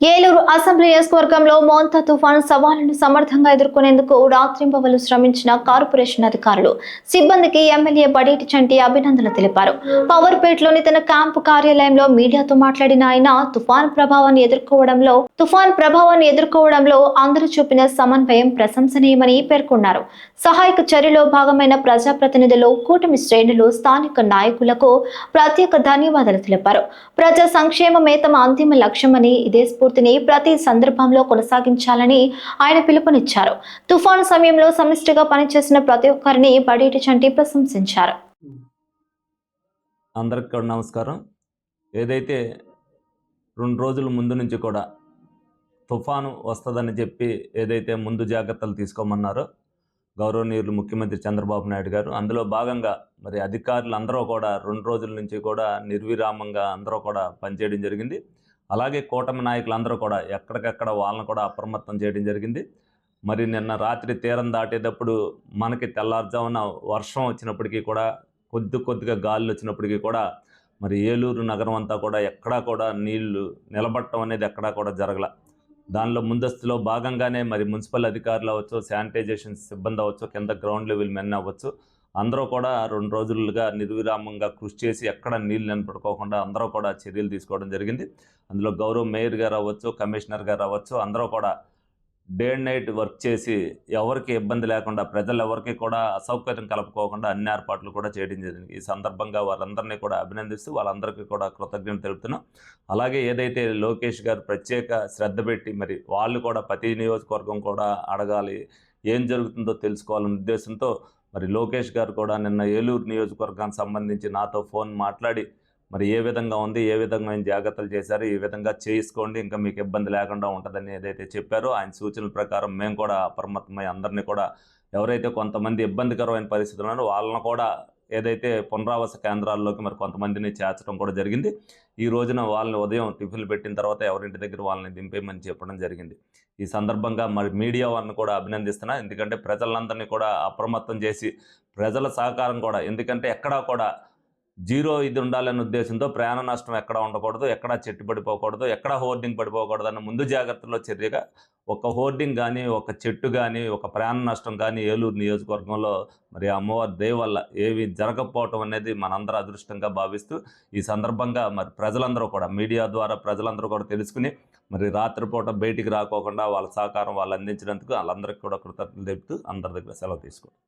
Eluru assembly నియోజకవర్గంలో మోంతా తుఫాను సవాళ్లను సమర్థంగా ఎదుర్కొనేందుకు రాత్రింబవళ్లు శ్రమించిన కార్పొరేషన్ అధికారులు సిబ్బందికి ఎమ్మెల్యే బడేటి చంటి అభినందనలు తెలిపారు. పవర్పేటలోని తన క్యాంపు కార్యాలయంలో మీడియాతో మాట్లాడిన ఆయన తుఫాను ప్రభావాన్ని ఎదుర్కోవడంలో అందరూ చూపిన సమన్వయం ప్రశంసనీయమని పేర్కొన్నారు. సహాయక చర్యలో భాగమైన ప్రజాప్రతినిధులు, కూటమి శ్రేణులు, స్థానిక నాయకులకు ప్రత్యేక ధన్యవాదాలు తెలిపారు. ప్రజా సంక్షేమమే తమ అంతిమ లక్ష్యమని, ఇదే స్ఫూర్తిని ప్రతి సందర్భంలో కొనసాగించాలని ఆయన పిలుపునిచ్చారు. తుఫాను సమయంలో సమిష్టిగా పనిచేసిన ప్రతి ఒక్కరిని బడేటి చంటి ప్రశంసించారు. అందరికీ నమస్కారం. ఏదైతే 2 రోజుల ముందు నుంచి కూడా తుఫాను వస్తుందని చెప్పి ఏదైతే ముందు జాగ్రత్తలు తీసుకోమన్నారో గౌరవనీయులు ముఖ్యమంత్రి చంద్రబాబు నాయుడు గారు, అందులో భాగంగా మరి అధికారులు అందరూ కూడా 2 రోజుల నుంచి కూడా నిర్విరామంగా అందరూ కూడా పనిచేయడం జరిగింది. అలాగే కూటమి నాయకులందరూ కూడా ఎక్కడికక్కడ వాళ్ళని కూడా అప్రమత్తం చేయడం జరిగింది. మరి నిన్న రాత్రి తీరం దాటేటప్పుడు మనకి తెల్లారుజామున వర్షం వచ్చినప్పటికీ కూడా కొద్దిగా గాలులు వచ్చినప్పటికీ కూడా మరి ఏలూరు నగరం అంతా కూడా ఎక్కడా కూడా నీళ్లు నిలబడటం అనేది ఎక్కడా కూడా జరగల. దానిలో ముందస్తులో భాగంగానే మరి మున్సిపల్ అధికారులు అవ్వచ్చు, శానిటైజేషన్ సిబ్బంది అవ్వచ్చు, కింద గ్రౌండ్ లెవెల్ మెన్ అవ్వచ్చు, అందరూ కూడా 2 రోజులుగా నిర్విరామంగా కృషి చేసి ఎక్కడ నీళ్ళు నిలబడుకోకుండా అందరూ కూడా చర్యలు తీసుకోవడం జరిగింది. అందులో గౌరవ మేయర్ గారు అవ్వచ్చు, కమిషనర్ గారు అవ్వచ్చు, అందరూ కూడా డే అండ్ నైట్ వర్క్ చేసి ఎవరికి ఇబ్బంది లేకుండా, ప్రజలు ఎవరికి కూడా అసౌకర్యం కలుపుకోకుండా అన్ని ఏర్పాట్లు కూడా చేయడం జరిగింది. ఈ సందర్భంగా వారందరినీ కూడా అభినందిస్తూ వాళ్ళందరికీ కూడా కృతజ్ఞతలు తెలుపుతున్నాం. అలాగే ఏదైతే లోకేష్ గారు ప్రత్యేక శ్రద్ధ పెట్టి మరి వాళ్ళు కూడా ప్రతి నియోజకవర్గం కూడా అడగాలి, ఏం జరుగుతుందో తెలుసుకోవాలనే ఉద్దేశంతో మరి లోకేష్ గారు కూడా నిన్న ఏలూరు నియోజకవర్గానికి సంబంధించి నాతో ఫోన్ మాట్లాడి మరి ఏ విధంగా ఉంది, ఏ విధంగా జాగ్రత్తలు చేశారు, ఈ విధంగా చేసుకోండి, ఇంకా మీకు ఇబ్బంది లేకుండా ఉంటుందని ఏదైతే చెప్పారో ఆయన సూచనల ప్రకారం మేము కూడా అప్రమత్తమై అందరినీ కూడా ఎవరైతే కొంతమంది ఇబ్బందికరమైన పరిస్థితులు ఉన్నారో వాళ్ళని కూడా ఏదైతే పునరావాస కేంద్రాల్లోకి మరి కొంతమందిని చేర్చడం కూడా జరిగింది. ఈ రోజున వాళ్ళని ఉదయం టిఫిన్లు పెట్టిన తర్వాత ఎవరింటి దగ్గర వాళ్ళని దింపేయమని చెప్పడం జరిగింది. ఈ సందర్భంగా మరి మీడియా వారిని కూడా అభినందిస్తున్నా. ఎందుకంటే ప్రజలందరినీ కూడా అప్రమత్తం చేసి ప్రజల సహకారం కూడా, ఎందుకంటే ఎక్కడా కూడా జీరో ఇది ఉండాలనే ఉద్దేశంతో ప్రయాణ నష్టం ఎక్కడా ఉండకూడదు, ఎక్కడా చెట్టు పడిపోకూడదు, ఎక్కడా హోర్డింగ్ పడిపోకూడదు అన్న ముందు జాగ్రత్తలో చర్యగా ఒక హోర్డింగ్ కానీ, ఒక చెట్టు కానీ, ఒక ప్రయాణ నష్టం కానీ ఏలూరు నియోజకవర్గంలో మరి అమ్మవారి దయ వల్ల ఏవి జరగకపోవటం అనేది మనందరూ అదృష్టంగా భావిస్తూ ఈ సందర్భంగా మరి ప్రజలందరూ కూడా మీడియా ద్వారా ప్రజలందరూ కూడా తెలుసుకుని మరి రాత్రిపూట బయటికి రాకోకుండా వాళ్ళ సహకారం వాళ్ళు అందించినందుకు వాళ్ళందరికీ కూడా కృతజ్ఞతలు తెలుపుతూ అందరి దగ్గర సెలవు తీసుకోండి.